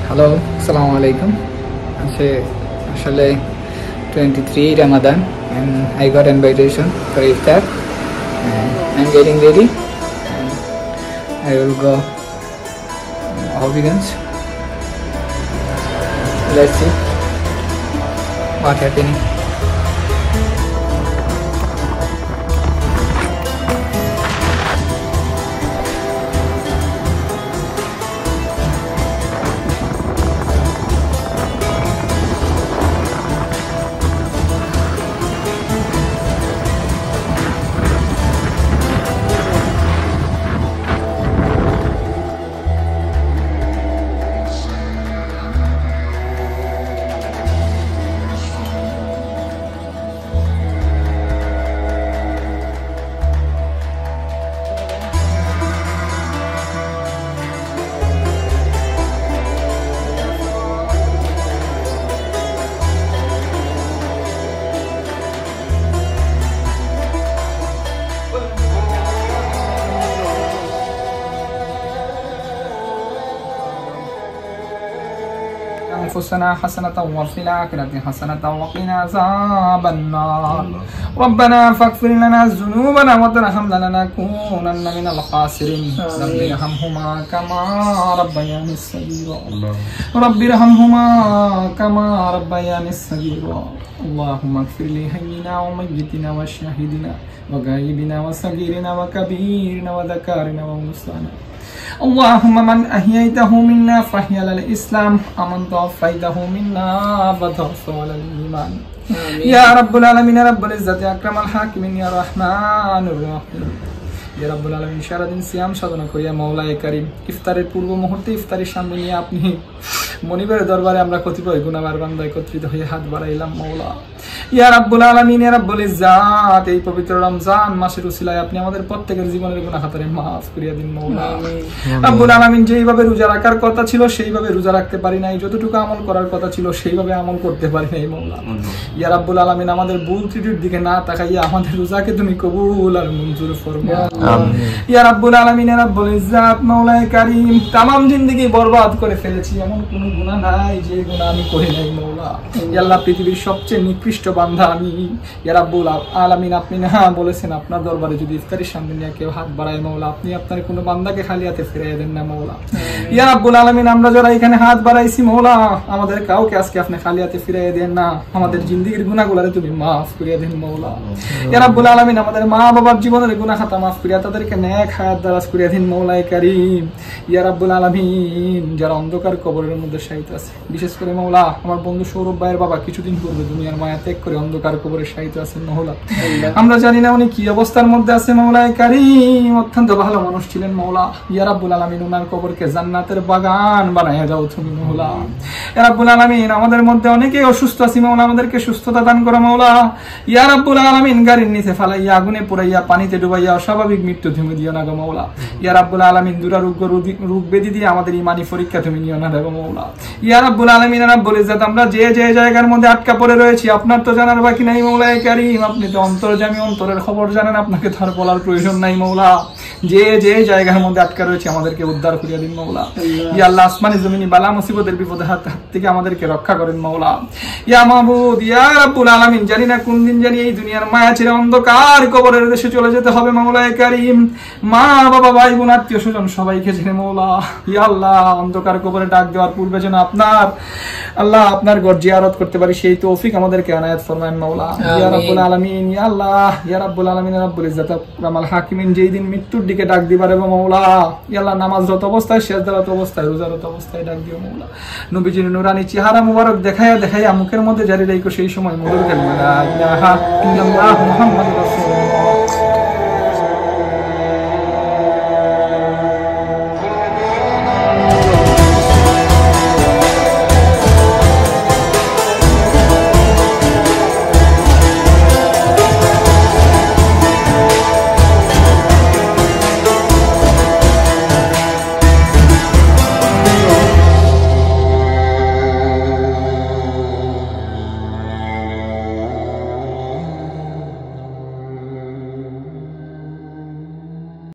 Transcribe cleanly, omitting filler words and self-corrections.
Hello, Assalamu alaikum. Actually 23 Ramadan and I got invitation for iftar and I'm getting ready and I will go Hobbyganj. Let's see what happening. أنفسنا حسنة وفي الآخرة حسنة وقنا عذاب النار ربنا فاغفر لنا ذنوبنا وترحمنا لنكونن من الخاسرين رب ارحمهما كما ربياني صغيرا رب ارحمهما كما ربياني صغيرا اللهم اغفر لحينا وميتنا وشاهدنا وغائبنا وصغيرنا وكبيرنا وذكارنا وأنثانا اللهم من أحييته منا فأحيا على الإسلام ومن توفيته منا فتوفى على الإيمان يا رب العالمين يا رب العزة أكرم الحاكمين يا رحمن الرحيم يا رب العالمين সারাদিন সিয়াম সাধনা করিয়া মাওলায়ে কারীম ইফতারের পূর্ব মুহূর্তে ইফতারের সামনে নিয়ে আপনি মনিবের দরবারে আমরা কতিপয় গুনাহগার বান্দা একত্রিত হয়ে হাত বাড়াইলাম মাওলা ইয়া রাব্বুল আলামিন ইয়া রাব্বুল ইজ্জাত এই পবিত্র রমজান মাসের উসিলায় আপনি আমাদের প্রত্যেকের জীবনের গুনাহ খাতারে maaf করিয়া দিন মাওলা রাব্বুল আলামিন যেইভাবে রোজা রাখার কথা ছিল সেইভাবে রোজা রাখতে পারি নাই যতটুকু আমল করার কথা ছিল সেইভাবে আমল করতে পারি নাই মাওলা ইয়া রাব্বুল আলামিন আমাদের ভুল ত্রুটির দিকে না তাকাইয়া আমাদের রোজাকে তুমি কবুল আর মঞ্জুর ফরমাও আমিন ইয়া রাব্বুল আলামিন ইয়া রাব্বুল ইজ্জাত মাওলায়ে কারীম तमाम জিন্দেগি বরবাদ করে ফেলেছি এমন কোনো গুনাহ নাই যে গুনাহ আমি করি নাই মাওলা ইয়া আল্লাহ পৃথিবীর সবচেয়ে নিকৃষ্ট বান্দা আমি ইয়া রাব্বুল আলামিন আপনি না বলেছেন আপনার দরবারে যদি ইফতারের সামনে নিয়ে কেউ হাত বাড়ায় মাওলা আপনি আপনার কোনো বান্দাকে খালি হাতে ফিরিয়ে দেন না মাওলা ইয়া রাব্বুল আলামিন আমরা যারা এখানে হাত বাড়াইছি মাওলা আমাদের কাউকে আজকে আপনি খালি হাতে ফিরিয়ে দেন না আমাদের জিন্দেগির গুনাহগুলোরে তুমি maaf করিয়া দেন মাওলা ইয়া রাব্বুল আলামিন আমাদের মা বাবার জীবনের গুনাহ খাতা maaf করিয়া তাদেরকে নেক হায়াত দারাজ করিয়া দিন মাওলায়ে কারীম ইয়া রাব্বুল আলামিন যারা অন্ধকার কবরের মধ্যে শায়িত আছে বিশেষ করে মাওলা আমার বন্ধু সৌরভ ভাইয়ের বাবা কিছুদিন পূর্বে দুনিয়ার মায়া ত্যাগ করে অন্ধকার কবরে শায়িত আছেন মাওলা আমরা জানি না উনি কি অবস্থার মধ্যে আছে মাওলায়ে কারীম অত্যন্ত ভালো মানুষ ছিলেন মাওলা ইয়া রাব্বুল আলামিন ওনার কবরকে জান্নাতের বাগান বানায়া দাও তুমি মাওলা ইয়া রাব্বুল আলামিন আমাদের মধ্যে অনেকেই অসুস্থ আছে মাওলা আমাদেরকে সুস্থতা দান করো মাওলা ইয়া রাব্বুল আলামিন গাড়ির নিচে ফালাইয়া আগুনে পুড়াইয়া পানিতে ডুবাইয়া অস্বাভাবিক মৃত্যু তুমি দিও না গো মাওলা ইয়া রাব্বুল আলামিন দুরারোগ্য রোগ ব্যাধি দিয়ে আমাদের ঈমানি পরীক্ষা তুমি নিও না গো মাওলা ইয়া রাব্বুল আলামিন রাব্বুল ইজ্জাত আমরা যে যে জায়গার মধ্যে আটকা পড়ে রয়েছি আপনার তো জানার বাকি নাই মাওলায়ে কারীম আপনি তো অন্তর্যামী অন্তরের খবর জানেন আপনাকে তার বলার প্রয়োজন নাই মাওলা যে যে জায়গার মধ্যে আটকা রয়েছে আমাদেরকে উদ্ধার করিয়া দিন মাওলা ইয়া আল্লাহ আসমানি জমিনি বালা মুসিবতের বিপদের হাত থেকে আমাদেরকে রক্ষা করেন মাওলা ইয়া মাবুদ ইয়া রাব্বুল আলামিন জানি না কোন দিন জানি এই দুনিয়ার মায়া ছেড়ে অন্ধকার কবরের দেশে চলে যেতে হবে মাওলায়ে কারীম মা বাবা ভাই বোন আত্মীয় স্বজন সবাইকে জেনে মাওলা ইয়া আল্লাহ অন্ধকার কবরে ডাক দেওয়ার পূর্বে যেন আপনার আল্লাহ আপনার ঘর জিয়ারত করতে পারি সেই তৌফিক আমাদেরকে আনায়াত ফরমায়েন মাওলা ইয়া রাব্বুল আলামিন ইয়া আল্লাহ ইয়া রাব্বুল আলামিন রাব্বুল ইজ্জাত আকরামুল হাকিমিন যেই দিন মৃত্যুর দিকে ডাক দিবা রে মাওলা ইয়া আল্লাহ নামাজরত অবস্থায় সিজদারত অবস্থায় রোজারত অবস্থায় ডাক দিও মাওলা নবীজির নূরানি চেহারা মুবারক দেখায়া মুখের মধ্যে জারি রাখো সেই সময় মধুর কালিমা লা ইলাহা ইল্লাল্লাহ মুহাম্মাদুর রাসূলুল্লাহ